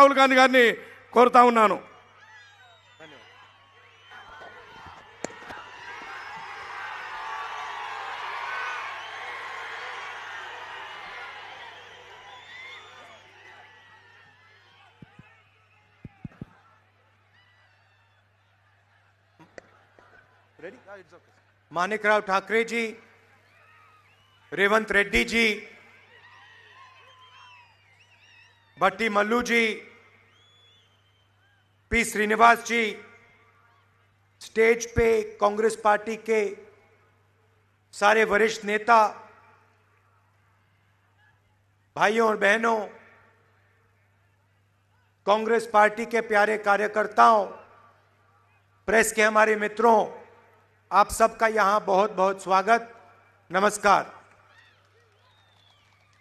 రాహుల్ గాంధీ గారిని కోరుతా ఉన్నాను. माणिकराव ठाकरे जी, रेवंत रेड्डी जी, भट्टी मल्लू जी, पी श्रीनिवास जी, स्टेज पे कांग्रेस पार्टी के सारे वरिष्ठ नेता, भाइयों और बहनों, कांग्रेस पार्टी के प्यारे कार्यकर्ताओं, प्रेस के हमारे मित्रों, आप सबका यहां बहुत बहुत स्वागत, नमस्कार.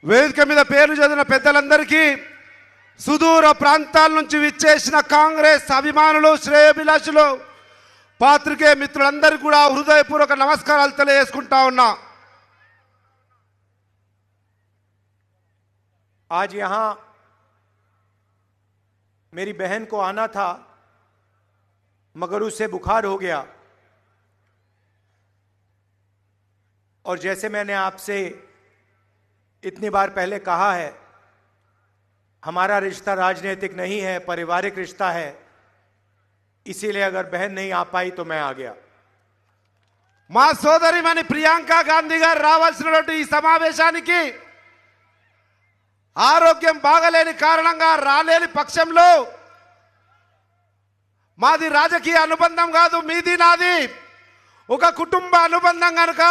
వేదిక మీద పేర్లు చదివిన పెద్దలందరికీ, సుదూర ప్రాంతాల నుంచి విచ్చేసిన కాంగ్రెస్ అభిమానులు, శ్రేయోభిలాషులు, పాత్రికేయ మిత్రులందరికీ కూడా హృదయపూర్వక నమస్కారాలు తెలియజేసుకుంటా ఉన్నా. आज यहां मेरी बहन को आना था, मगर उसे बुखार हो गया, और जैसे मैंने आपसे इतनी बार पहले कहा है, हमारा रिश्ता राजनीतिक नहीं है, पारिवारिक रिश्ता है. इसीलिए अगर बहन नहीं आ पाई तो मैं आ गया. మా సోదరిమణి ప్రియాంక గాంధీ గారు రావాల్సినటువంటి ఈ సమావేశానికి ఆరోగ్యం బాగలేని కారణంగా రాలేని పక్షంలో, మాది రాజకీయ అనుబంధం కాదు, మీది నాది ఒక కుటుంబ అనుబంధం కనుక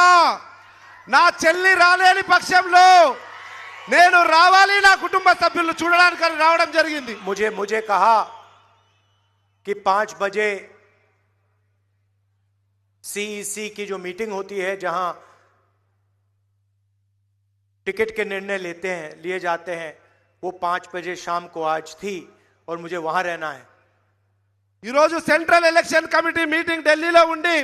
నా చెల్లి రాలేని పక్షంలో నేను రావాలి, నా కుటుంబ సభ్యులను చూడడానికి రావడం జరిగింది. मुझे कहा कि 5 बजे सीईसी की जो मीटिंग होती है, जहां टिकट के निर्णय लिए जाते हैं, वो 5 बजे शाम को आज थी और मुझे वहां रहना है. ఈ రోజు సెంట్రల్ ఎలక్షన్ కమిటీ మీటింగ్ ఢిల్లీలో ఉండి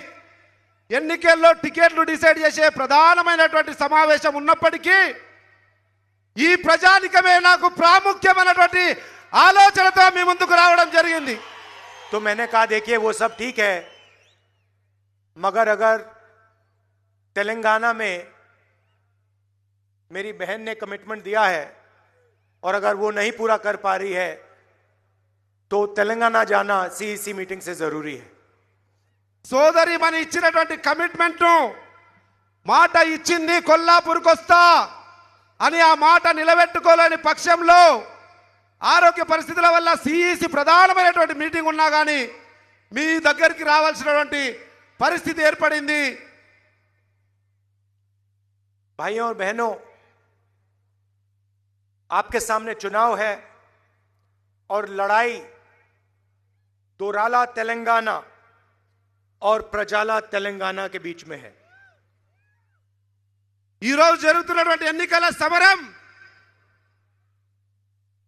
ఎన్నికల్లో టికెట్లు డిసైడ్ చేసే ప్రధానమైనటువంటి సమావేశం ఉన్నప్పటికీ ఈ ప్రజానికమే నాకు ప్రాముఖ్యమైనటువంటి ఆలోచనతో మీ ముందుకు రావడం జరిగింది. तो मैंने कहा देखिए वो सब ठीक है, मगर अगर तेलंगाना में मेरी बहन ने कमिटमेंट दिया है और अगर वो नहीं पूरा कर पा रही है तो तेलंगाना जाना सीईसी मीटिंग से जरूरी है. సోదరి మన ఇచ్చినటువంటి కమిట్మెంట్ మాట ఇచ్చింది, కొల్లాపూర్కి వస్తా అని ఆ మాట నిలబెట్టుకోలేని పక్షంలో ఆరోగ్య పరిస్థితుల వల్ల సిఈసి ప్రధానమైనటువంటి మీటింగ్ ఉన్నా కానీ మీ దగ్గరికి రావాల్సినటువంటి పరిస్థితి ఏర్పడింది. भाइयों और बहनों, आपके सामने चुनाव है और लड़ाई दोराला तेलंगाना और प्रजाला तेलंगाना के बीच में है. ఈ రోజు జరుగుతున్నటువంటి ఎన్నికల సమరం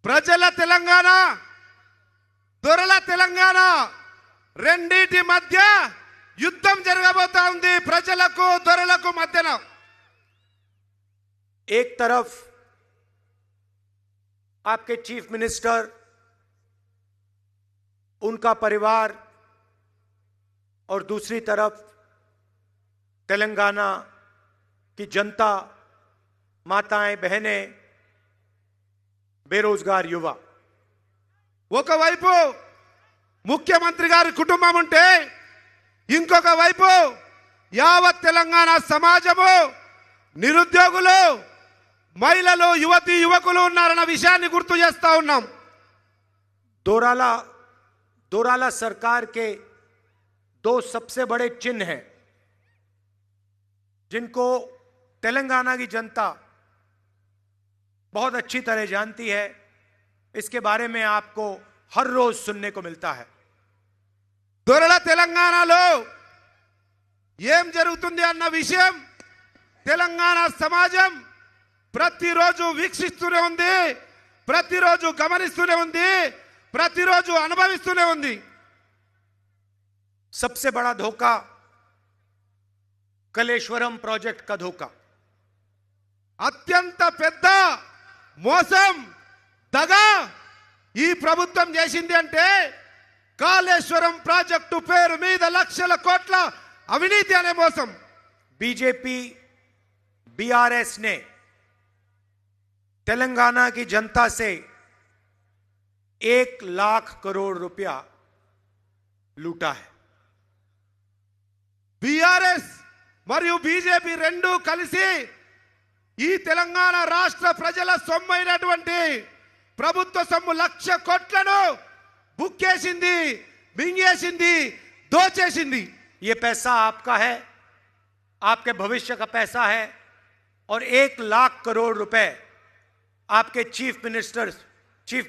ప్రజల తెలంగాణ, దొరల తెలంగాణ రెండిటి మధ్య యుద్ధం జరగబోతా ఉంది. ప్రజలకు దొరలకు మధ్యన एक तरफ आपके चीफ मिनिस्टर, उनका परिवार, और दूसरी तरफ तेलंगाना की जनता, माताएं, बहनें, बेरोजगार युवा. ఒకవైపు ముఖ్యమంత్రి గారి కుటుంబం ఉంటే ఇంకొక వైపు యావత్ తెలంగాణ సమాజము, నిరుద్యోగులు, మహిళలు, యువతి యువకులు ఉన్నారన్న విషయాన్ని గుర్తు చేస్తా ఉన్నాం. दोराला सरकार के 2 सबसे बड़े चिन्ह हैं जिनको तेलंगाना की जनता बहुत अच्छी तरह जानती है. इसके बारे में आपको हर रोज सुनने को मिलता है. దొరల తెలంగాణలో ఏం జరుగుతుంది అన్న విషయం తెలంగాణ సమాజం ప్రతిరోజు వీక్షిస్తూనే ఉంది, ప్రతిరోజు గమనిస్తూనే ఉంది, ప్రతిరోజు అనుభవిస్తూనే ఉంది. सबसे बड़ा धोखा कलेश्वरम प्रोजेक्ट का धोखा. అత్యంత పెద్ద మోసం, దగ ఈ ప్రభుత్వం చేసింది అంటే కాళేశ్వరం ప్రాజెక్టు పేరు మీద లక్షల కోట్ల అవినీతి అనే మోసం. बीजेपी बीआरएस ने तेलंगाना की जनता से 1 लाख करोड़ रुपया लूटा है. బీఆర్ఎస్ మరియు బీజేపీ రెండు కలిసి ఈ తెలంగాణ రాష్ట్ర ప్రజల సొమ్మైనటువంటి ప్రభుత్వ సొమ్ము 1,00,000 కోట్లను బుక్కేసింది, మింగేసింది, దోచేసింది. ये पैसा आपका है, आपके भविष्य का पैसा है और 1 लाख करोड़ रुपए आपके चीफ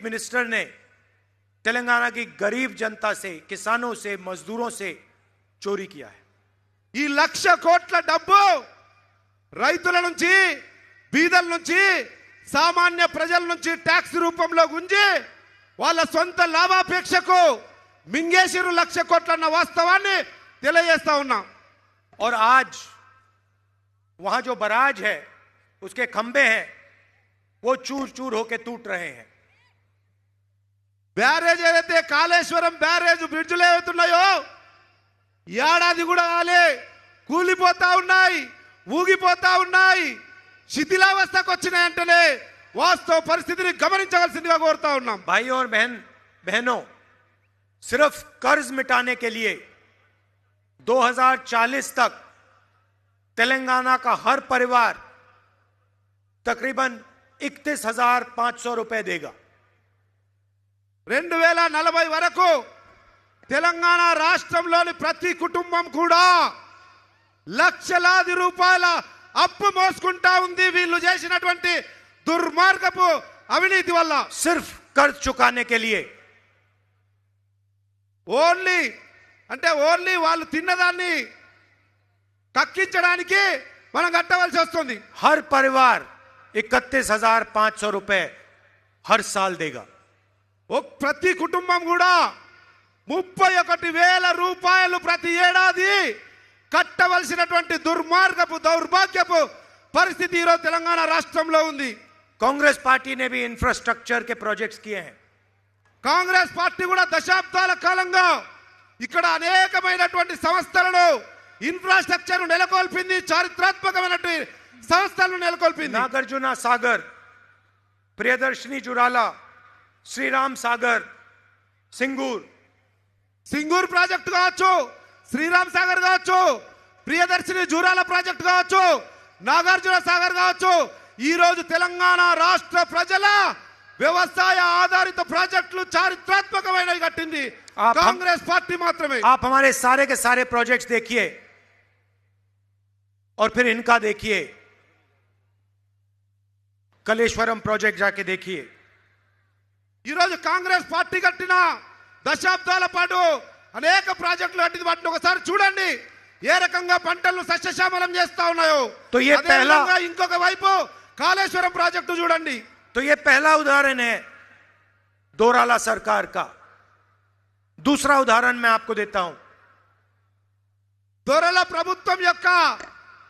मिनिस्टर ने तेलंगाना की गरीब जनता से, किसानों से, मजदूरों से चोरी किया है. ఈ 1,00,000 కోట్ల డబ్బు రైతుల నుంచి, బీదల నుంచి, సామాన్య ప్రజల నుంచి ట్యాక్స్ రూపంలో గుంజి వాళ్ళ సొంత లాభాపేక్షకు మింగేసిరు 1,00,000 కోట్ల అన్న వాస్తవాన్ని తెలియజేస్తా ఉన్నాం. और आज वहां जो बराज है, उसके खंबे हैं, वो चूर चूर होकर टूट रहे हैं. బ్యారేజ్ ఏదైతే కాళేశ్వరం బ్యారేజ్ బ్రిడ్జ్లు ఏవైతున్నాయో ఏడాది కూడా కాలే, కూలిపోతా ఉన్నాయి, ఊగిపోతా ఉన్నాయి, శిథిలావస్థకు వచ్చినాయంటేనే వాస్తవ పరిస్థితిని గమనించవలసిందిగా కోరుతా ఉన్నాం. भाई और बहनों, सिर्फ कर्ज मिटाने के लिए 2040 तक तेलंगाना का हर परिवार तकरीबन 31,500 रुपए देगा. 2040 వరకు తెలంగాణ రాష్ట్రంలోని ప్రతి కుటుంబం కూడా లక్షలాది రూపాయల అప్పు మోసుకుంటా ఉంది వీళ్ళు చేసినటువంటి దుర్మార్గపు అవినీతి వల్ల. सिर्फ कर्ज चुकाने के लिए. ఓన్లీ వాళ్ళు తిన్నదాన్ని కక్కించడానికి మనం కట్టవలసి వస్తుంది. हर परिवार 31,500 रुपए हर साल देगा. ప్రతి కుటుంబం కూడా 31,000 రూపాయలు ప్రతి ఏడాది కట్టవలసినటువంటి దుర్మార్గపు దౌర్భాగ్యపు పరిస్థితి ఈరోజు తెలంగాణ రాష్ట్రంలో ఉంది. कांग्रेस पार्टी ने भी इंफ्रास्ट्रक्चर के प्रोजेक्ट्स किए हैं. కాంగ్రెస్ పార్టీ కూడా దశాబ్దాల కాలంగా ఇక్కడ అనేకమైనటువంటి సంస్థలను, ఇన్ఫ్రాస్ట్రక్చర్ నెలకొల్పింది, చారిత్రాత్మకమైనటువంటి సంస్థలను నెలకొల్పింది. नागार्जुना सागर, प्रियदर्शनी जुराला, श्रीराम सागर, సింగూర్ ప్రాజెక్టు కావచ్చు, శ్రీరామ్ సాగర్ కావచ్చు, ప్రియదర్శిని జూరాల ప్రాజెక్టు కావచ్చు, నాగార్జున సాగర్ కావచ్చు, ఈ రోజు తెలంగాణ రాష్ట్ర ప్రజల వ్యవసాయ ఆధారిత ప్రాజెక్టులు చారిత్రాత్మకమైనవి కట్టింది కాంగ్రెస్ పార్టీ మాత్రమే. आप हमारे सारे के सारे प्रोजेक्ट्स देखिए और फिर इनका देखिए. कलेश्वरम प्रोजेक्ट जाके देखिए. ఈ రోజు కాంగ్రెస్ పార్టీ కట్టిన దశాబ్దాల పాటు అనేక ప్రాజెక్టులు కట్టింది. వాటిని ఒకసారి చూడండి ఏ రకంగా పంటలను సస్యశ్యామలం చేస్తా ఉన్నాయో. तो ये पहला, ఇంకొక వైపు కాళేశ్వరం ప్రాజెక్టు చూడండి. तो ये पहला उदाहरण है दोराला सरकार का. दूसरा उदाहरण मैं आपको देता हूं. దొరల ప్రభుత్వం యొక్క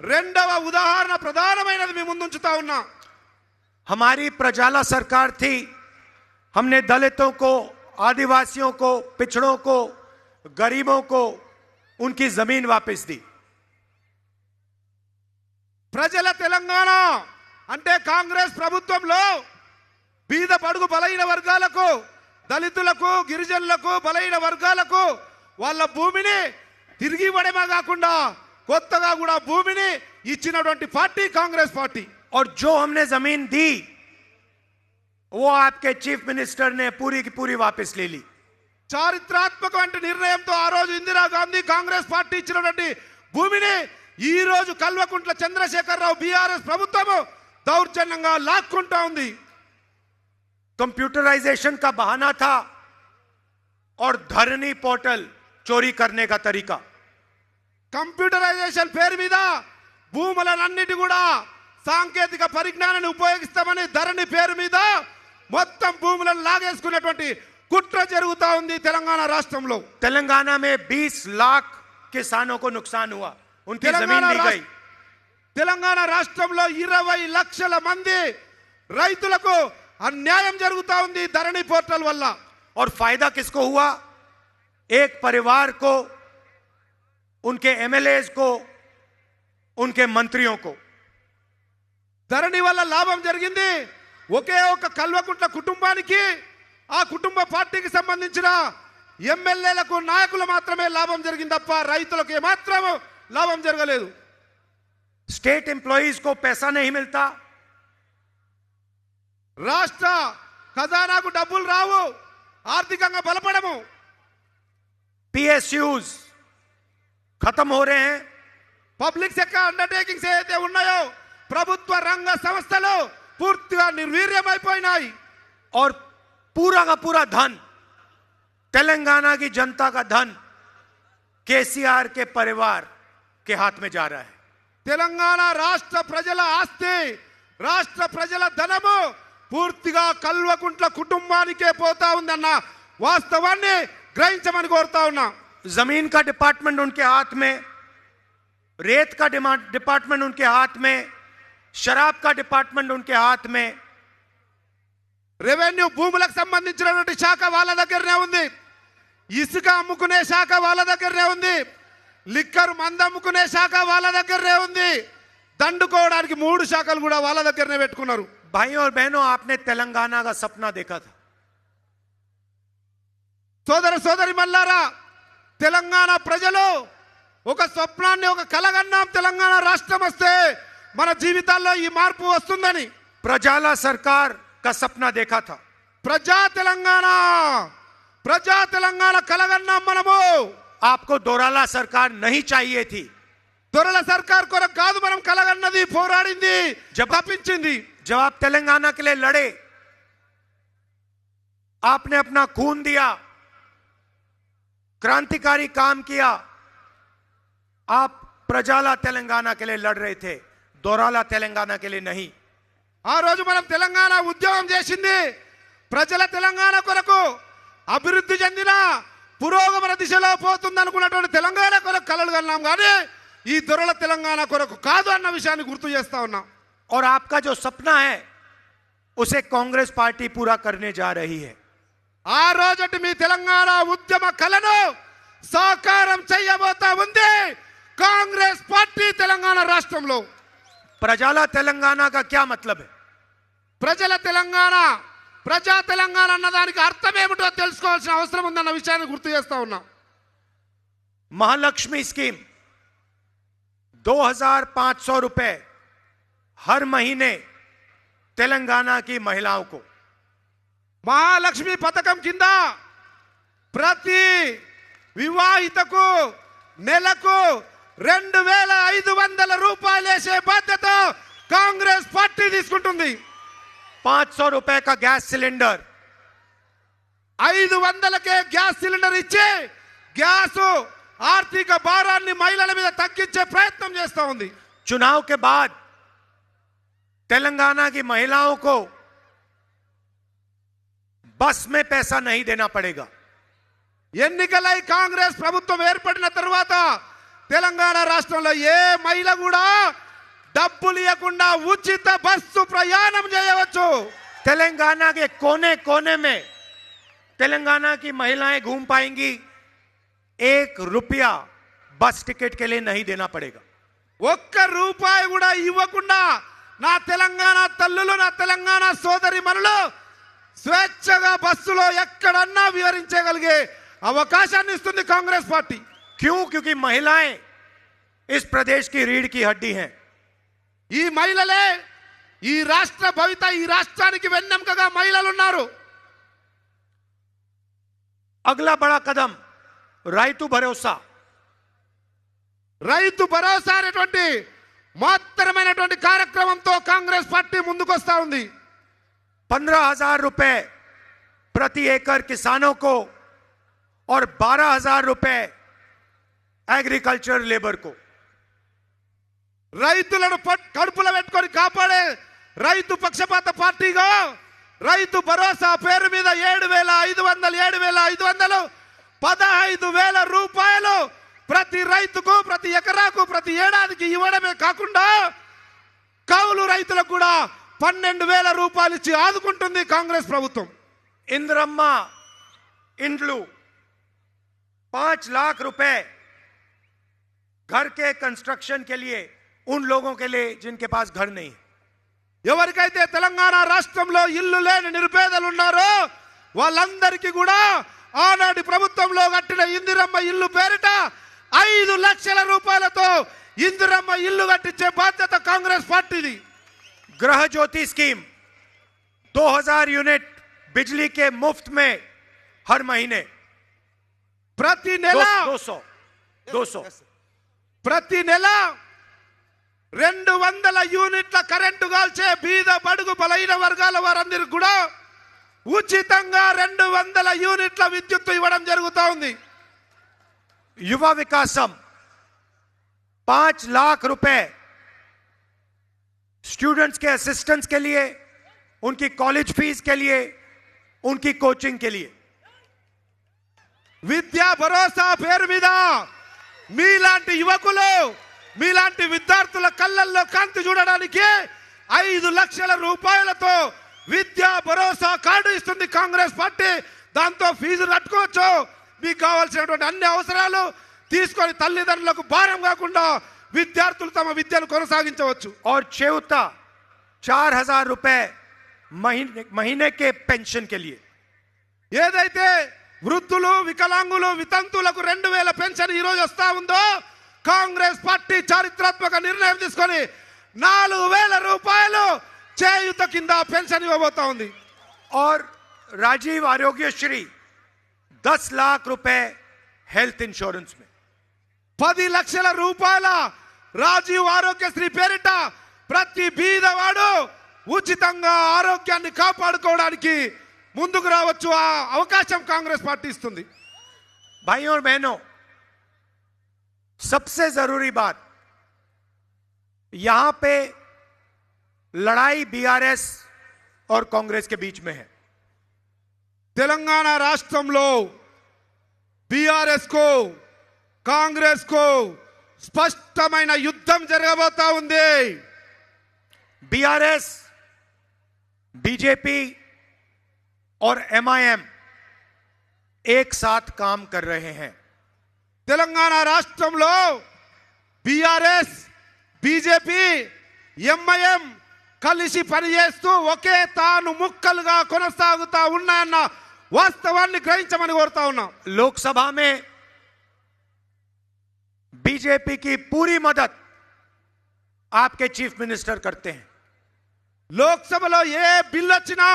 రెండవ ఉదాహరణ ప్రధానమైనది మీ ముందుంచుతా ఉన్నా. हमारी प्रजाला सरकार थी. हमने दलितों को, आदिवासियों को, पिछड़ों को, गरीबों को उनकी जमीन वापस दी. ప్రజల తెలంగాణ అంటే కాంగ్రెస్ ప్రభుత్వంలో బీద బడుగు బలైన వర్గాలకు, దళితులకు, గిరిజనులకు, బలైన వర్గాలకు వాళ్ళ భూమిని తిరిగి ఇవ్వడమే కాకుండా కొత్తగా కూడా భూమిని ఇచ్చినటువంటి పార్టీ కాంగ్రెస్ పార్టీ. और जो हमने जमीन दी वो आपके चीफ मिनिस्टर ने पूरी की पूरी वापस ले ली. చారిత్రాత్మకమైన నిర్ణయంతో ఆ రోజు ఇందిరాగాంధీ కాంగ్రెస్ పార్టీ ఇచ్చినటువంటి భూమిని ఈ రోజు కల్వకుంట్ల చంద్రశేఖరరావు బీఆర్ఎస్ ప్రభుత్వము దౌర్జన్యంగా లాక్కుంటా ఉంది. कंप्यूटराइजेशन का बहाना था और धरनी पोर्टल चोरी करने का तरीका. కంప్యూటరైజేషన్ పేరు మీద భూములన్నిటి కూడా సాంకేతిక పరిజ్ఞానాన్ని ఉపయోగిస్తామని ధరణి పేరు మీద మొత్తం భూములను లాగేసుకున్నటువంటి కుట్ర జరుగుతా ఉంది తెలంగాణ రాష్ట్రంలో. तेलंगाना में 20 लाख किसानों को नुकसान हुआ. उनकी जमीन ली गई. తెలంగాణ రాష్ట్రంలో 20 లక్షల మంది రైతులకు అన్యాయం జరుగుతా ఉంది ధరణి పోర్టల్ వల్ల. और फायदा किसको हुआ? एक परिवार को, उनके एमएलएज को, उनके मंत्रियों को. ధరణి వల్ల లాభం జరిగింది ఒకే ఒక కల్వకుంట్ల కుటుంబానికి, ఆ కుటుంబ పార్టీకి సంబంధించిన ఎమ్మెల్యేలకు నాయకులు మాత్రమే లాభం జరిగింది తప్ప రైతులకు ఏమాత్రం లాభం జరగలేదు. स्टेट एम्प्लॉइज को पैसा नहीं मिलता, రాష్ట్ర ఖజానాకు డబ్బులు రావు, ఆర్థికంగా బలపడము. पीएसयूज खत्म हो रहे हैं. పబ్లిక్ సెక్టర్ అండర్టేకింగ్స్ ఏదైతే ఉన్నాయో ప్రభుత్వ రంగ సంస్థలు పూర్తిగా నిర్వీర్యమైపోయినాయి. और पूरा का पूरा धन, तेलंगाना की जनता का धन केसीआर के परिवार के हाथ में जा रहा है. తెలంగాణ రాష్ట్ర ప్రజల ఆస్తి, రాష్ట్ర ప్రజల ధనము పూర్తిగా కల్వకుంట్ల కుటుంబానికే పోతా ఉందన్న వాస్తవాన్ని గ్రహించమని కోరుతా ఉన్నా. जमीन का डिपार्टमेंट उनके हाथ में, रेत का डिपार्टमेंट उनके हाथ में, शराब का डिपार्टमेंट उनके हाथ में. రెవెన్యూ భూములకు సంబంధించినటువంటి శాఖ వాళ్ళ దగ్గరనే ఉంది, ఇసుక అమ్ముకునే శాఖ వాళ్ళ దగ్గరనే ఉంది, లిక్కర్ మందు అమ్ముకునే శాఖ వాళ్ళ దగ్గరనే ఉంది, దండుకోవడానికి 3 శాఖలు కూడా వాళ్ళ దగ్గరనే పెట్టుకున్నారు. भाइयों और बहनों, आपने तेलंगाना का सपना देखा था. సోదర సోదరి మల్లారా, తెలంగాణ ప్రజలు ఒక స్వప్నాన్ని, ఒక కలగన్నాం, తెలంగాణ రాష్ట్రం వస్తే మన జీవితాల్లో ఈ మార్పు వస్తుందని. प्रजाला सरकार का सपना देखा था. ప్రజా తెలంగాణ కలగన్నాం మనము. आपको दोराला सरकार नहीं चाहिए थी. దొరల సర్కార్ కొరకు కాదు మనం కలగన్నది, పోరాడింది, తప్పించింది. जब आप तेलंगाना के लिए लड़े, आपने अपना खून दिया, क्रांतिकारी काम किया. आप प्रजाला तेलंगाना के लिए लड़ रहे थे, दोराला तेलंगाना के लिए नहीं. ఆ రోజు మనం తెలంగాణ ఉద్యమం చేసింది ప్రజల తెలంగాణ కొరకు, అభివృద్ధి చెందిన పురోగమన దిశలో పోతుంది అనుకున్నటువంటి తెలంగాణ కొరకు కలలు కన్నాం, కానీ ఈ దొరల తెలంగాణ కొరకు కాదు అన్న విషయాన్ని గుర్తు చేస్తా ఉన్నాం. और आपका जो सपना है उसे कांग्रेस पार्टी पूरा करने जा रही है. ఆ రోజటి మీ తెలంగాణ ఉద్యమ కలను సాకారం చేయబోతా ఉంది కాంగ్రెస్ పార్టీ తెలంగాణ రాష్ట్రంలో. प्रजाला तेलंगाना का क्या मतलब है? ప్రజల తెలంగాణ, ప్రజా తెలంగాణ అన్నదానికి అర్థం ఏమిటో తెలుసుకోవాల్సిన అవసరం ఉందన్న విషయాన్ని గుర్తు చేస్తా ఉన్నాం. महालक्ष्मी स्कीम 2500 रुपए हर महीने तेलंगाना की महिलाओं को. మహాలక్ష్మి పథకం కింద ప్రతి వివాహితకు నెలకు 2500 రూపాయలు వేసే బాధ్యత కాంగ్రెస్ పార్టీ తీసుకుంటుంది. 500 रुपए का गैस सिलेंडर, 500కే గ్యాస్ సిలిండర్ ఇచ్చి గ్యాస్ ఆర్థిక భారాన్ని మహిళల మీద తగ్గించే ప్రయత్నం చేస్తా ఉంది. चुनाव के बाद तेलंगाना की महिलाओं को बस में पैसा नहीं देना पड़ेगा. ఎన్నికలై కాంగ్రెస్ ప్రభుత్వం ఏర్పడిన తర్వాత తెలంగాణ రాష్ట్రంలో ఏ మహిళ కూడా డబ్బులు ఇవ్వకుండా ఉచిత బస్సు ప్రయాణం చేయవచ్చు. तेलंगाना के कोने कोने में तेलंगाना की महिलाएं घूम पाएंगी. 1 रुपया बस टिकट के लिए नहीं देना पड़ेगा. 1 రూపాయి కూడా ఇవ్వకుండా నా తెలంగాణ తల్లులు, నా తెలంగాణ సోదరి మనులు స్వేచ్ఛగా బస్సులో ఎక్కడన్నా వివరించగలిగే అవకాశాన్ని ఇస్తుంది కాంగ్రెస్ పార్టీ. क्यों? क्योंकि महिलाएं इस प्रदेश की रीढ़ की हड्डी हैं. ఈ మహిళలే ఈ రాష్ట్ర భవిత, ఈ రాష్ట్రానికి వెన్నెముకగా మహిళలు ఉన్నారు. अगला बड़ा कदम రైతు భరోసా. రైతు భరోసా అనేటువంటి మహత్తరమైనటువంటి కార్యక్రమంతో కాంగ్రెస్ పార్టీ ముందుకొస్తా ఉంది. 15,000 रुपए प्रति एकड़ किसानों को और 12,000 रुपए एग्रीकल्चर लेबर को. రైతులను కడుపులో పెట్టుకొని కాపాడే రైతు పక్షపాత పార్టీగా రైతు భరోసా పేరు మీద 7,500 15,000 రూపాయలు ప్రతి రైతుకు, ప్రతి ఎకరాకు, ప్రతి ఏడాదికి ఇవ్వడమే కాకుండా కౌలు రైతులకు కూడా 12,000 రూపాయలు ఇచ్చి ఆదుకుంటుంది కాంగ్రెస్ ప్రభుత్వం. इंद्रम्मा इंड्लू 5 लाख रुपए घर के कंस्ट्रक्शन के लिए उन लोगों के लिए जिनके पास घर नहीं है. ఎవరికైతే తెలంగాణ రాష్ట్రంలో ఇల్లు లేని నిరుపేదలు ఉన్నారో వాళ్ళందరికీ కూడా ఆనాటి ప్రభుత్వంలో కట్టిన ఇందిరమ్మ ఇల్లు పేరిట 5 లక్షల రూపాయలతో ఇందిరమ్మ ఇల్లు కట్టించే బాధ్యత కాంగ్రెస్ పార్టీది. गृह ज्योति स्कीम 2000 यूनिट बिजली के मुफ्त में हर महीने ప్రతి నెల 200 ప్రతి నెల 200 యూనిట్ల కరెంటు కాల్చే బీద బడుగు బలైన వర్గాల వారందరికీ కూడా ఉచితంగా 200 యూనిట్ల విద్యుత్ ఇవ్వడం జరుగుతా ఉంది. युवा विकासम 5 लाख रुपए स्टूडेंट्स के असिस्टेंस के लिए, उनकी कॉलेज फीस के लिए, उनकी कोचिंग के लिए. విద్యా భరోసా పేరు మీద మీలాంటి యువకులు మీలాంటి విద్యార్థుల కళ్ళల్లో కాంతి చూడడానికి 5 లక్షల రూపాయలతో విద్యా భరోసా కార్డు ఇస్తుంది కాంగ్రెస్ పార్టీ. దాంతో ఫీజు కట్టుకోవచ్చు, మీకు కావాల్సినటువంటి అన్ని అవసరాలు తీసుకొని తల్లిదండ్రులకు భారం కాకుండా విద్యార్థులు తమ విద్యను కొనసాగించవచ్చు. और चेउता 4000 रुपए महीने के पेंशन के लिए. ఏదైతే వృద్ధులు వికలాంగులు వితంతులకు 2000 పెన్షన్ ఈ రోజు వస్తా ఉందో కాంగ్రెస్ పార్టీ చారిత్రాత్మక నిర్ణయం తీసుకొని 4000 రూపాయలు చేయుత కింద పెన్షన్ ఇవ్వబోతా ఉంది. और राजीव आरोग्यश्री 10 लाख रुपए हेल्थ इंश्योरेंस में. 10 లక్షల రూపాయల రాజీవ్ ఆరోగ్యశ్రీ పేరిట ప్రతి బీదవాడు ఉచితంగా ఆరోగ్యాన్ని కాపాడుకోవడానికి ముందుకు రావచ్చు. ఆ అవకాశం కాంగ్రెస్ పార్టీ ఇస్తుంది. भाइयों और बहनों, सबसे जरूरी बात, यहां पे लड़ाई बीआरएस और कांग्रेस के बीच में है. తెలంగాణ రాష్ట్రంలో బీఆర్ఎస్ కు కాంగ్రెస్ కు స్పష్టమైన యుద్ధం జరగబోతా ఉంది. बीआरएस, बीजेपी और एमआईएम एक साथ काम कर रहे हैं. తెలంగాణ రాష్ట్రంలో బీఆర్ఎస్ బీజేపీ ఎంఐఎం కలిసి పనిచేస్తూ ఒకే తాను ముక్కలుగా కొనసాగుతా ఉన్నాయన్న వాస్తవాన్ని గ్రహించమని కోరుతా ఉన్నాం. लोकसभा में बीजेपी की पूरी मदद आपके चीफ मिनिस्टर करते हैं. లోక్సభలో ఏ బిల్లు వచ్చినా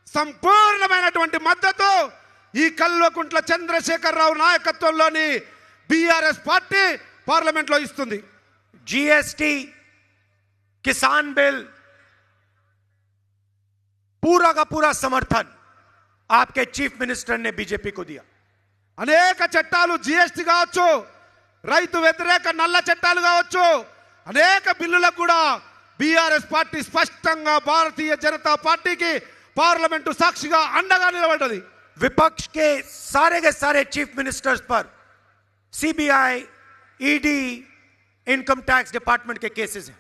సంపూర్ణమైనటువంటి మద్దతు ఈ కల్వకుంట్ల చంద్రశేఖరరావు నాయకత్వంలోని బీఆర్ఎస్ పార్టీ పార్లమెంట్లో ఇస్తుంది. जीएसटी, किसान बिल, पूरा का पूरा समर्थन आपके चीफ मिनिस्टर ने बीजेपी को दिया. అనేక చట్టాలు జిఎస్టీ కావచ్చు, రైతు వ్యతిరేక నల్ల చట్టాలు కావచ్చు, అనేక బిల్లులకు కూడా బీఆర్ఎస్ పార్టీ స్పష్టంగా భారతీయ జనతా పార్టీకి పార్లమెంటు సాక్షిగా అండగా నిలబడ్డది. विपक्ष के सारे चीफ मिनिस्टर्स पर CBI, ED, income tax department के केसेस हैं.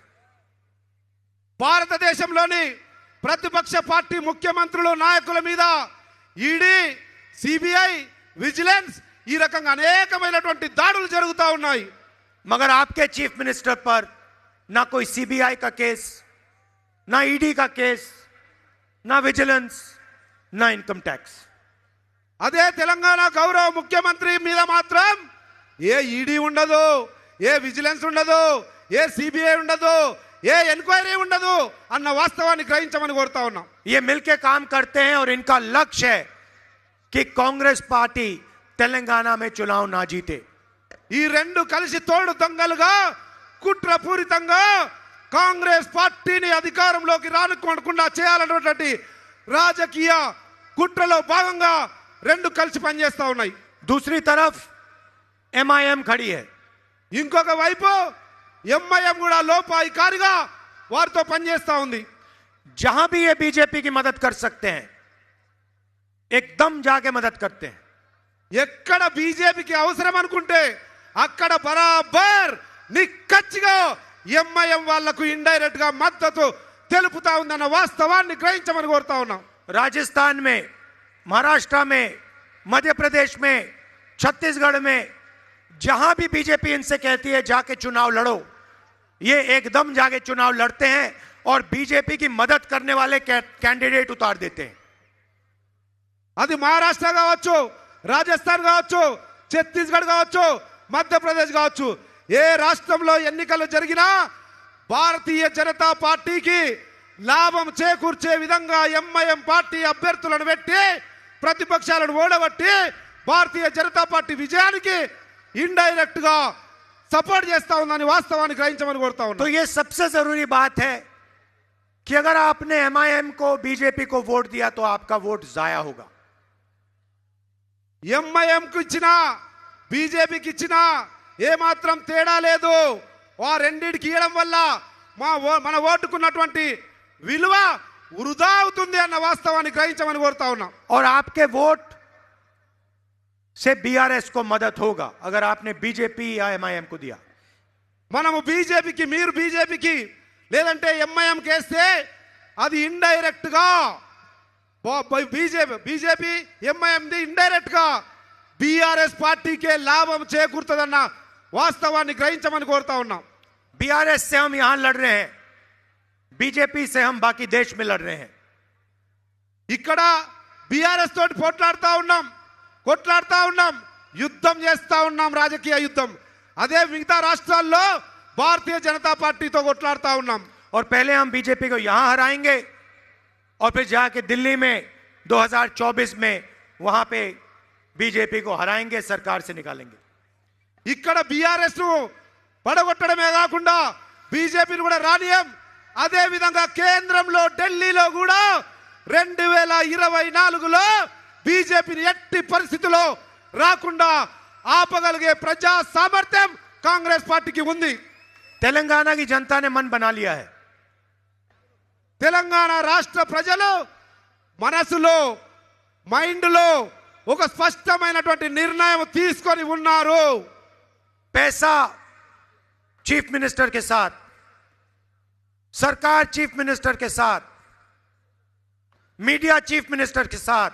భారతదేశంలోని ప్రతిపక్ష పార్టీ ముఖ్యమంత్రులు నాయకుల మీద ఈడీ, సిబిఐ, విజిలెన్స్ ఈ రకంగా అనేకమైనటువంటి దాడులు జరుగుతూ ఉన్నాయి. मगर आपके चीफ मिनिस्टर पर ना कोई सीबीआई का केस, ना ईडी का केस, ना विजिलेंस, ना इनकम टैक्स. అదే తెలంగాణ గౌరవ ముఖ్యమంత్రి మీద మాత్రం ఏ ఈడీ ఉండదు, ఏ విజిలెన్స్ ఉండదు, ఏ సిబిఐ ఉండదు, ఏ ఎంక్వైరీ ఉండదు అన్న వాస్తవాన్ని గ్రహించమని కోరుతా ఉన్నాం. ये मिलके काम करते हैं और इनका लक्ष्य है कि कांग्रेस पार्टी तेलंगाना में चुनाव ना जीते. ఈ రెండు కలిసి తోడు దొంగలుగా కుట్రపూరితంగా కాంగ్రెస్ పార్టీని అధికారంలోకి రానుకోకుండా చేయాలన్నటువంటి రాజకీయ కుట్రలో భాగంగా రెండు కలిసి పనిచేస్తా ఉన్నాయి. दूसरी तरफ एमआईएम खड़ी है. ఇంకొక వైపు ఎంఐఎం కూడా లోపాయికారిగా వారితో పనిచేస్తా ఉంది. जहां भी ये बीजेपी की मदद कर सकते हैं, एकदम जाके मदद करते हैं. ఎక్కడ బీజేపీకి అవసరం అనుకుంటే అక్కడ బరాబర్ నిక్కచ్చిగా ఎంఐఎం వాళ్లకు ఇండైరెక్ట్ గా మద్దతు తెలుపుతా ఉందన్న వాస్తవాన్ని గ్రహించమని కోరుతా ఉన్నాం. राजस्थान में, महाराष्ट्र में, मध्य प्रदेश में, छत्तीसगढ़ में जहां भी बीजेपी इनसे कहती है जाके चुनाव लड़ो, ये एकदम जाके चुनाव लड़ते हैं और बीजेपी की मदद करने वाले कैंडिडेट उतार देते हैं. అది మహారాష్ట్ర కావచ్చు, రాజస్థాన్ కావచ్చు, ఛత్తీస్గఢ్ కావచ్చు, మధ్యప్రదేశ్ కావచ్చు, ఏ రాష్ట్రంలో ఎన్నికలు జరిగినా భారతీయ జనతా పార్టీకి లాభం చేకూర్చే విధంగా ఎంఐఎం పార్టీ అభ్యర్థులను పెట్టి ప్రతిపక్షాలను ఓడగొట్టి భారతీయ జనతా పార్టీ విజయానికి ఇండైరెక్ట్ గా సపోర్ట్ చేస్తా ఉందని వాస్తవాన్ని గ్రహించమని కోరుతా तो ఉన్నాం. ये सबसे जरूरी बात है कि अगर आपने एमआईएम को, बीजेपी को वोट दिया तो आपका वोट जाया होगा. ఎంఐఎంకు ఇచ్చినా బీజేపీకి ఇచ్చినా ఏమాత్రం తేడా లేదు. ఆ రెండిటికి ఇవ్వడం వల్ల మన ఓటుకున్నటువంటి విలువ వృధా అవుతుంది అన్న వాస్తవాన్ని గ్రహించమని కోరుతా ఉన్నాం. और आपके वोट से बीआरएस को मदद होगा अगर आपने बीजेपी या एमआईएम को दिया. మనము బీజేపీకి, మీరు బీజేపీకి లేదంటే ఎంఐఎంకి వేస్తే అది ఇండైరెక్ట్ గా బీజేపీ ఎంఐఎంది ఇండైరెక్ట్ గా బీఆర్ఎస్ పార్టీకే లాభం చేకూరుతుందన్న వాస్తవాన్ని గ్రహించమని కోరుతా ఉన్నాం. बीआरएस से हम यहां लड़ रहे हैं, बीजेपी से हम बाकी देश में लड़ रहे हैं. ఇక్కడ బీఆర్ఎస్ తోటి కొట్లాడుతా ఉన్నాం, యుద్ధం చేస్తా ఉన్నాం, రాజకీయ యుద్ధం. అదే మిగతా రాష్ట్రాల్లో భారతీయ జనతా పార్టీతో కొట్లాడుతా ఉన్నాం. और पहले हम बीजेपी को यहां हराएंगे और फिर जाके दिल्ली में 2024 में वहां पे बीजेपी को हराएंगे, सरकार से निकालेंगे. ఇక్కడ బీఆర్ఎస్ ను పడగొట్టడమే కాకుండా బీజేపీని కూడా రానియం. అదే విధంగా కేంద్రంలో ఢిల్లీలో కూడా 2024లో బీజేపీని ఎట్టి పరిస్థితుల్లో రాకుండా ఆపగలిగే ప్రజా సామర్థ్యం కాంగ్రెస్ పార్టీకి ఉంది. तेलंगाना की जनता ने मन बना लिया है. తెలంగాణ రాష్ట్ర ప్రజలు మనసులో, మైండ్లో ఒక స్పష్టమైనటువంటి నిర్ణయం తీసుకొని ఉన్నారు. पैसा चीफ मिनिस्टर के साथ, सरकार चीफ मिनिस्टर के साथ, मीडिया चीफ मिनिस्टर के साथ,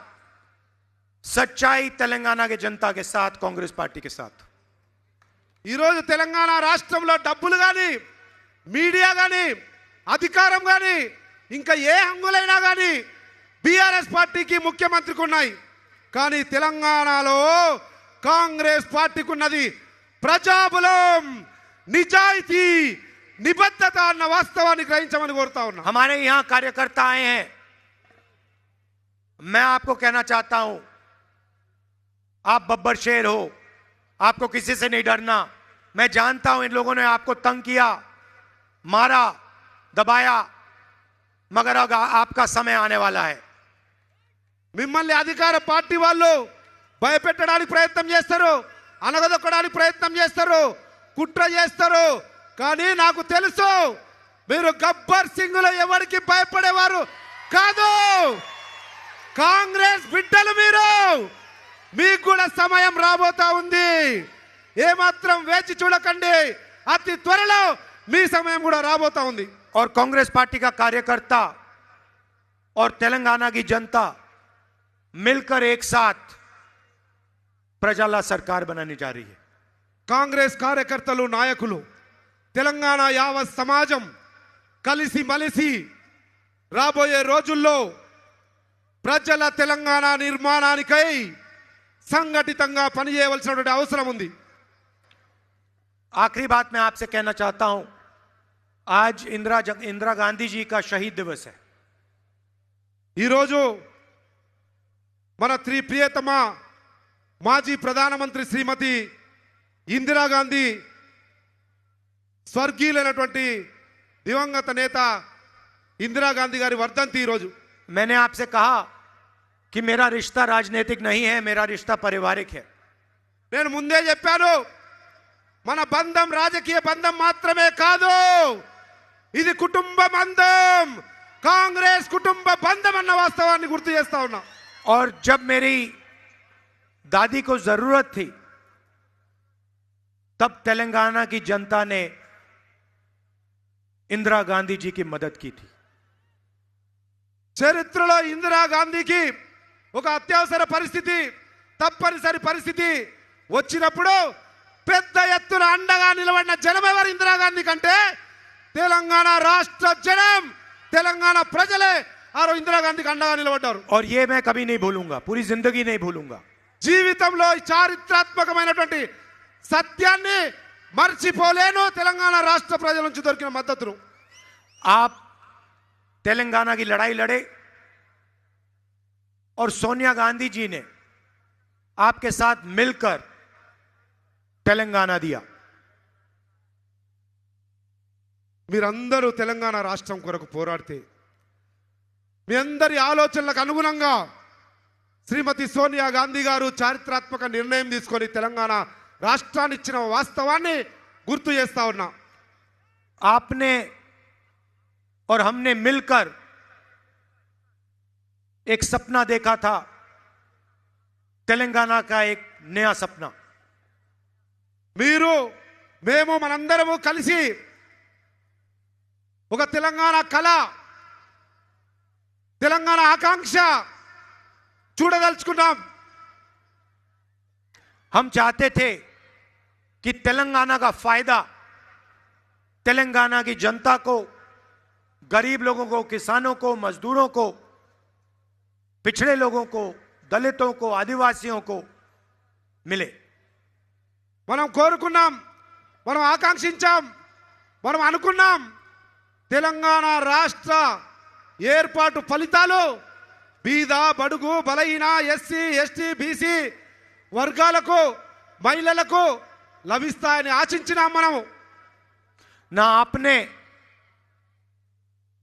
सच्चाई तेलंगाना के जनता के साथ, कांग्रेस पार्टी के साथ. ఈరోజు తెలంగాణ రాష్ట్రంలో డబ్బులు కానీ, మీడియా కానీ, అధికారం కానీ, ఇంకా ఏ హంగులైనా కానీ బీఆర్ఎస్ పార్టీకి, ముఖ్యమంత్రికి ఉన్నాయి. కానీ తెలంగాణలో కాంగ్రెస్ పార్టీకి ఉన్నది ప్రజాబలం, నిజాయితీ, నిబద్ధత అన్న వాస్తవాన్ని గ్రహించమని కోరుతా ఉన్నా. हमारे यहां कार्यकर्ता आए हैं. मैं आपको कहना चाहता हूं, आप बब्बर शेर हो, आपको किसी से नहीं डरना. मैं जानता हूं इन लोगों ने आपको तंग किया, मारा, दबाया, मगर अब आपका समय आने वाला है. మిమ్మల్ని అధికార పార్టీ వాళ్ళు భయపెట్టడానికి ప్రయత్నం చేస్తారు, అనగదొక్కడానికి ప్రయత్నం చేస్తారు, కుట్ర చేస్తారు. కానీ నాకు తెలుసు మీరు గబ్బర్ సింగ్లో ఎవరికి భయపడేవారు కాదు. కాంగ్రెస్ బిడ్డలు మీరు. మీకు కూడా సమయం రాబోతా ఉంది. ఏమాత్రం వేచి చూడకండి, అతి త్వరలో మీ సమయం కూడా రాబోతా ఉంది. और कांग्रेस पार्टी का कार्यकर्ता और तेलंगाना की जनता मिलकर एक साथ प्रजाला सरकार बनाने जा रही है. కాంగ్రెస్ కార్యకర్తలు, నాయకులు, తెలంగాణ యావత్ సమాజం కలిసి మలిసి రాబోయే రోజుల్లో ప్రజల తెలంగాణ నిర్మాణానికై సంఘటితంగా పనిచేయవలసినటువంటి అవసరం ఉంది. आखिरी बात मैं आपसे कहना चाहता हूं, आज इंदिरा गांधी जी का शहीद दिवस है. ఈరోజు మన ప్రియతమ మాజీ ప్రధానమంత్రి శ్రీమతి ఇందిరాగాంధీ, స్వర్గీయులైనటువంటి దివంగత నేత ఇందిరాగాంధీ గారి వర్ధంతి ఈరోజు. मैंने आपसे कहा कि मेरा रिश्ता राजनीतिक नहीं है, मेरा रिश्ता पारिवारिक है. నేను ముందే చెప్పాను, మన బంధం రాజకీయ బంధం మాత్రమే కాదు, ఇది కుటుంబ బంధం, కాంగ్రెస్ కుటుంబ బంధం అన్న వాస్తవాన్ని గుర్తు చేస్తా ఉన్నా. और जब मेरी दादी को जरूरत थी तब तेलंगाना की जनता ने इंदिरा गांधी जी की मदद की थी. చరిత్రలో ఇందిరాగాంధీకి ఒక అత్యవసర పరిస్థితి, తప్పనిసరి పరిస్థితి వచ్చినప్పుడు పెద్ద ఎత్తున అండగా నిలబడిన జనం ఎవరు ఇందిరాగాంధీ కంటే తెలంగాణ రాష్ట్ర జనం, తెలంగాణ ప్రజలే ఆ రోజు ఇందిరాగాంధీకి అండగా నిలబడ్డారు. और ये मैं कभी नहीं भूलूंगा, पूरी जिंदगी नहीं भूलूंगा. జీవితంలో ఈ చారిత్రాత్మకమైనటువంటి సత్యాన్ని మర్చిపోలేను. తెలంగాణ రాష్ట్ర ప్రజల నుంచి దొరికిన మద్దతును. आप तेलंगाना की लड़ाई लड़े और सोनिया गांधी जी ने आपके साथ मिलकर तेलंगाना दिया. మీరందరూ తెలంగాణ రాష్ట్రం కొరకు పోరాడితే మీ అందరి ఆలోచనలకు అనుగుణంగా శ్రీమతి సోనియా గాంధీ గారు చారిత్రాత్మక నిర్ణయం తీసుకొని తెలంగాణ రాష్ట్రాన్ని ఇచ్చిన వాస్తవాన్ని గుర్తు చేస్తా ఉన్నా. आपने और हमने मिलकर एक सपना देखा था, तेलंगाना का एक नया सपना. మీరు మేము మనందరము కలిసి ఒక తెలంగాణ కళ, తెలంగాణ ఆకాంక్ష చూడదలుచుకున్నాం. हम चाहते थे कि तेलंगाना का फायदा तेलंगाना की जनता को, गरीब लोगों को, किसानों को, मजदूरों को, पिछड़े लोगों को, दलितों को, आदिवासियों को मिले. మనం కోరుకున్నాం, మనం ఆకాంక్షించాం, మనం అనుకున్నాం తెలంగాణ రాష్ట్ర ఏర్పాటు ఫలితాలు బీద, బడుగు, బలహీన, ఎస్సీ, ఎస్టీ, బీసీ వర్గాలకు, మహిళలకు లభిస్తాయని ఆశించినాం. మనము ना आपने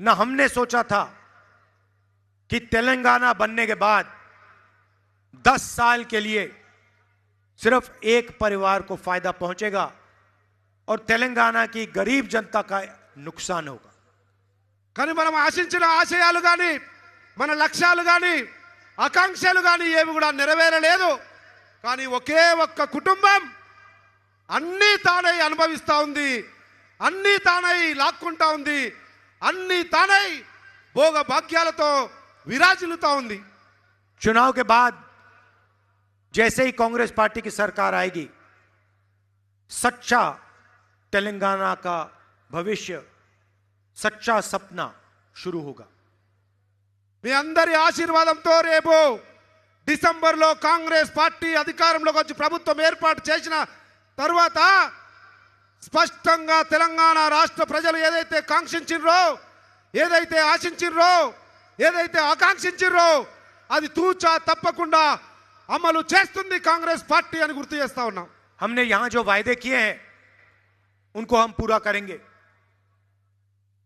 ना हमने सोचा था कि तेलंगाना बनने के बाद 10 साल के लिए सिर्फ एक परिवार को फायदा पहुंचेगा और तेलंगाना की गरीब जनता का नुकसान होगा. కానీ మనం ఆశించిన ఆశయాలు కానీ, మన లక్ష్యాలు కానీ, ఆకాంక్షలు కానీ ఏవి కూడా నెరవేరలేదు. కానీ ఒకే ఒక్క కుటుంబం అన్నీ తానై అనుభవిస్తూ ఉంది, అన్నీ తానై లాక్కుంటా ఉంది, అన్నీ తానై భోగ భాగ్యాలతో విరాజిల్లుతా ఉంది. चुनाव के बाद जैसे ही कांग्रेस पार्टी की सरकार आएगी, सच्चा तेलंगाना का भविष्य, सच्चा सपना शुरू होगा. మీ అందరి ఆశీర్వాదంతో రేపు డిసెంబర్లో కాంగ్రెస్ పార్టీ అధికారంలోకి వచ్చి ప్రభుత్వం ఏర్పాటు చేసిన తరువాత స్పష్టంగా తెలంగాణ రాష్ట్ర ప్రజలు ఏదైతే కాంక్షించిర్రో, ఏదైతే ఆశించిర్రో, ఏదైతే ఆకాంక్షించిర్రో అది తూచా తప్పకుండా అమలు చేస్తుంది కాంగ్రెస్ పార్టీ అని గుర్తు చేస్తా ఉన్నాం. हमने यहां जो वायदे किए हैं उनको हम पूरा करेंगे.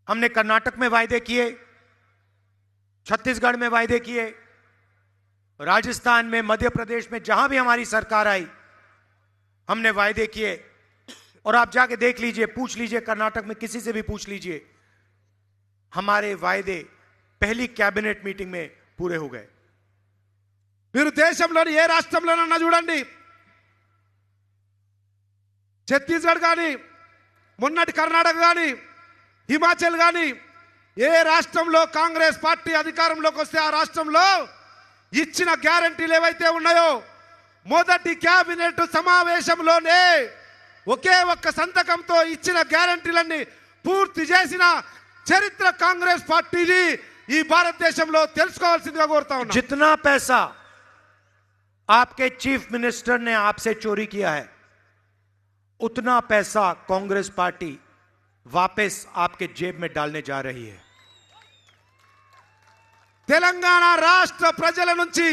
हमने कर्नाटक में वायदे किए, छत्तीसगढ़ में वायदे किए, राजस्थान में, मध्य प्रदेश में, जहां भी हमारी सरकार आई हमने वायदे किए. और आप जाके देख लीजिए, पूछ लीजिए, कर्नाटक में किसी से भी पूछ लीजिए, हमारे वायदे पहली कैबिनेट मीटिंग में पूरे हो गए. మీరు దేశంలోని ఏ రాష్ట్రంలోనన్నా చూడండి, ఛత్తీస్గఢ్ కానీ, మొన్నటి కర్ణాటక కానీ, హిమాచల్ కానీ, ఏ రాష్ట్రంలో కాంగ్రెస్ పార్టీ అధికారంలోకి వస్తే ఆ రాష్ట్రంలో ఇచ్చిన గ్యారంటీలు ఏవైతే ఉన్నాయో మొదటి కేబినెట్ సమావేశంలోనే ఒకే ఒక్క సంతకంతో ఇచ్చిన గ్యారంటీలన్నీ పూర్తి చేసిన చరిత్ర కాంగ్రెస్ పార్టీది ఈ భారతదేశంలో తెలుసుకోవాల్సిందిగా కోరుతా ఉన్నా. जितना पैसा आपके चीफ मिनिस्टर ने आपसे चोरी किया है, उतना पैसा कांग्रेस पार्टी वापस आपके जेब में डालने जा रही है. తెలంగాణ రాష్ట్ర ప్రజల నుంచి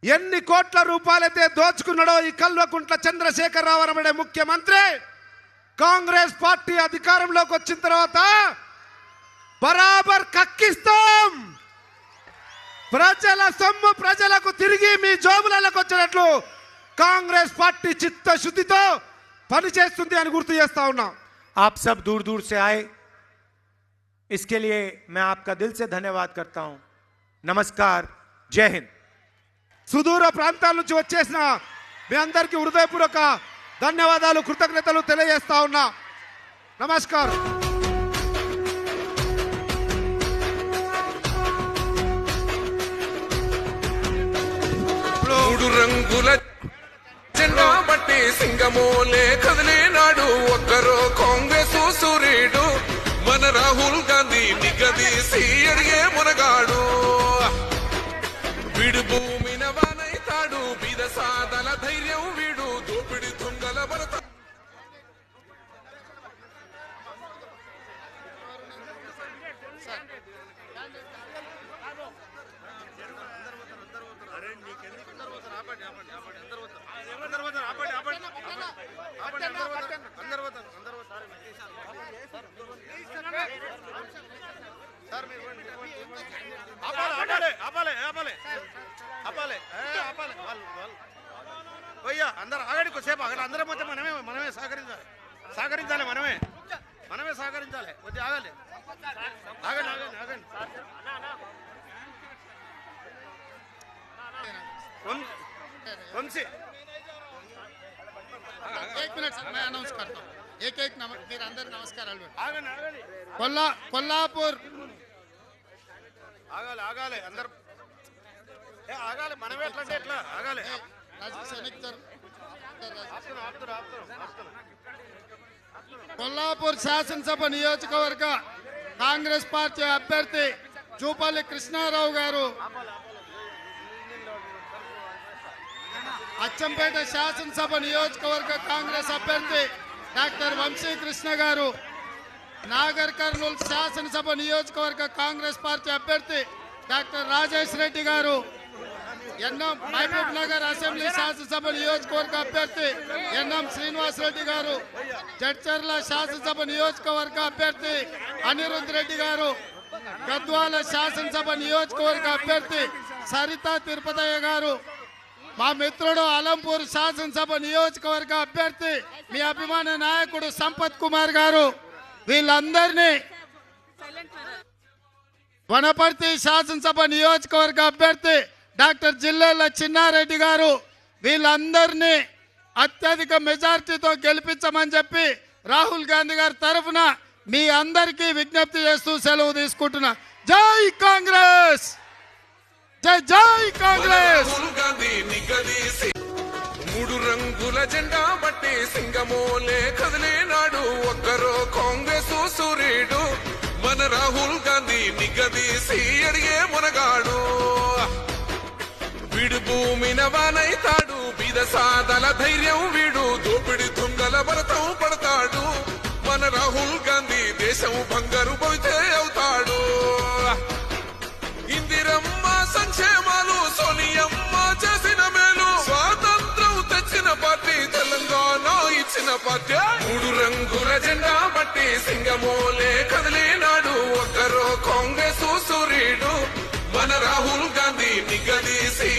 ఎన్ని కోట్ల రూపాయలైతే దోచుకున్నాడో ఈ కల్వకుంట్ల చంద్రశేఖరరావు అనబడే ముఖ్యమంత్రి కాంగ్రెస్ పార్టీ అధికారంలోకి వచ్చిన తర్వాత బరాబర్ కక్కిస్తాం. ప్రజల సొమ్ము ప్రజలకు తిరిగి మీ జోబులకు వచ్చినట్లు కాంగ్రెస్ పార్టీ చిత్తశుద్ధితో పనిచేస్తుంది అని గుర్తు చేస్తా ఉన్నా. आप सब दूर दूर से आए, इसके लिए मैं आपका दिल से धन्यवाद करता हूं. नमस्कार, जय हिंद. సుదూర ప్రాంతాల నుంచి వచ్చేసిన మీ అందరికీ హృదయపూర్వక ధన్యవాదాలు, కృతజ్ఞతలు తెలియజేస్తా ఉన్నా. నమస్కారం. మూడు రంగుల జెండా బట్టి సింగమోలే కదిలినాడు ఒక్కరో కాంగ్రెస్ సూర్యుడు మన రాహుల్ గాంధీ నిగదీసి అడిగే మునగాడు వీడు భూమిన వానైతాడు బీద సాదల ధైర్యం వీడు దోపిడి దొంగల భరత అందరూ ఆగండి కొద్దిసేపు ఆగండి అందరం మొత్తం మనమే సహకరించాలి మనమే సహకరించాలి కొద్దిగా ఆగండి వంశీ एक मिनट सर, मैं अनाउंस करता हूँ। एक मेरे अंदर नमस्कार ఆగండి कोल्हापुर ఆగాలి అందరు ఆగాలి మనమే ఎట్లా అంటే ఎట్లా ఆగాలి सैनिक ఆపుతున్నా. కొల్లాపూర్ శాసనసభ నియోజకవర్గ కాంగ్రెస్ పార్టీ అభ్యర్థి జూపల్లి కృష్ణారావు గారు, అచ్చంపేట శాసనసభ నియోజకవర్గ కాంగ్రెస్ అభ్యర్థి డాక్టర్ వంశీకృష్ణ గారు, నాగర్ కర్నూలు శాసనసభ నియోజకవర్గ కాంగ్రెస్ పార్టీ అభ్యర్థి డాక్టర్ రాజేష్ రెడ్డి గారు, ఎన్ఎం మహబూబ్ నగర్ అసెంబ్లీ శాసనసభ నియోజకవర్గ అభ్యర్థి ఎన్ఎం శ్రీనివాస్ రెడ్డి గారు, జడ్చర్ల శాసనసభ నియోజకవర్గ అభ్యర్థి అనిరుద్ రెడ్డి గారు, గద్వాల శాసనసభ నియోజకవర్గ అభ్యర్థి సరితా తిరుపతయ్య గారు, మా మిత్రుడు అలంపూర్ శాసనసభ నియోజకవర్గ అభ్యర్థి మీ అభిమాన నాయకుడు సంపత్ కుమార్ గారు, వీళ్ళందరినీ వనపర్తి శాసనసభ నియోజకవర్గ అభ్యర్థి డాక్టర్ జిల్లెల చిన్నారెడ్డి గారు, వీళ్ళందరినీ అత్యధిక మెజార్టీతో గెలిపించమని చెప్పి రాహుల్ గాంధీ గారి తరఫున మీ అందరికీ విజ్ఞప్తి చేస్తూ సెలవు తీసుకుంటున్నా. జై కాంగ్రెస్, జై జై కాంగ్రెస్. రాహుల్ గాంధీ నిగదీసి మూడు రంగుల జెండా బట్టి సింగమోలే కదిలినాడు ఒక్కరో కాంగ్రెస్ సూర్యుడు మన రాహుల్ గాంధీ నిగదీసి అడిగే మునగాడు వీడు భూమిన వానైతాడు బీద సాదల ధైర్యం వీడు దోపిడి దొంగల భరతం పడతాడు మన రాహుల్ గాంధీ దేశం బంగారు పోతే అవుతాడు ఇందిరమ్మ సంక్షేమాలు సోనియమ్మ చేసిన మేలు స్వాతంత్రం తెచ్చిన పార్టీ తెలంగాణ ఇచ్చిన పార్టీ మూడు రంగుల జెండా బట్టి సింగమోలే కదిలినాడు ఒక్కరో కాంగ్రెస్ సూర్యుడు మన రాహుల్ గాంధీ నిగదీసి